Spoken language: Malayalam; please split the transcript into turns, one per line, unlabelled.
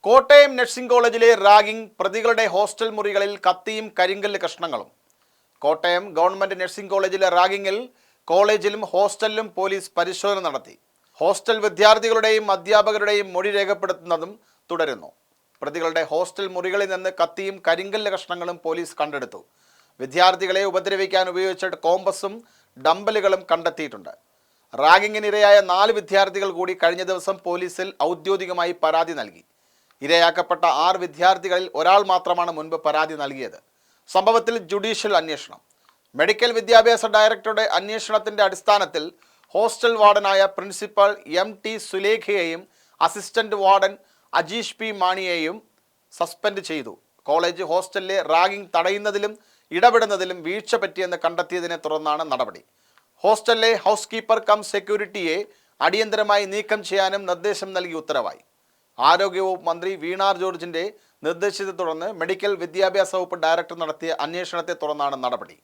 കോട്ടയം നഴ്സിംഗ് കോളേജിലെ റാഗിംഗ്, പ്രതികളുടെ ഹോസ്റ്റൽ മുറികളിൽ കത്തിയും കരിങ്കല്ല് കഷ്ണങ്ങളും. കോട്ടയം ഗവൺമെന്റ് നഴ്സിംഗ് കോളേജിലെ റാഗിങ്ങിൽ കോളേജിലും ഹോസ്റ്റലിലും പോലീസ് പരിശോധന നടത്തി. ഹോസ്റ്റൽ വിദ്യാർത്ഥികളുടെയും അധ്യാപകരുടെയും മൊഴി രേഖപ്പെടുത്തുന്നതും തുടരുന്നു. പ്രതികളുടെ ഹോസ്റ്റൽ മുറികളിൽ നിന്ന് കത്തിയും കരിങ്കല്ല് കഷ്ണങ്ങളും പോലീസ് കണ്ടെടുത്തു. വിദ്യാർത്ഥികളെ ഉപദ്രവിക്കാൻ ഉപയോഗിച്ച കോമ്പസും ഡംബലുകളും കണ്ടെത്തിയിട്ടുണ്ട്. റാഗിങ്ങിനിരയായ 4 വിദ്യാർത്ഥികൾ കൂടി കഴിഞ്ഞ ദിവസം പോലീസിൽ ഔദ്യോഗികമായി പരാതി നൽകി. ഇരയാക്കപ്പെട്ട 6 വിദ്യാർത്ഥികളിൽ ഒരാൾ മാത്രമാണ് മുൻപ് പരാതി നൽകിയത്. സംഭവത്തിൽ ജുഡീഷ്യൽ അന്വേഷണം. മെഡിക്കൽ വിദ്യാഭ്യാസ ഡയറക്ടറുടെ അന്വേഷണത്തിന്റെ അടിസ്ഥാനത്തിൽ ഹോസ്റ്റൽ വാർഡനായ പ്രിൻസിപ്പൽ MT സുലേഖയെയും അസിസ്റ്റന്റ് വാർഡൻ അജീഷ് P മാണിയെയും സസ്പെൻഡ് ചെയ്തു. കോളേജ് ഹോസ്റ്റലിലെ റാഗിംഗ് തടയുന്നതിലും ഇടപെടുന്നതിലും വീഴ്ച പറ്റിയെന്ന് കണ്ടെത്തിയതിനെ തുടർന്നാണ് നടപടി. ഹോസ്റ്റലിലെ ഹൗസ് കീപ്പർ കം സെക്യൂരിറ്റിയെ അടിയന്തരമായി നീക്കം ചെയ്യാനും നിർദ്ദേശം നൽകി ഉത്തരവായി. ആരോഗ്യവകുപ്പ് മന്ത്രി വീണ ജോർജിന്റെ നിർദ്ദേശത്തെ തുടർന്ന് മെഡിക്കൽ വിദ്യാഭ്യാസ വകുപ്പ് ഡയറക്ടർ നടത്തിയ അന്വേഷണത്തെ തുടർന്നാണ് നടപടി.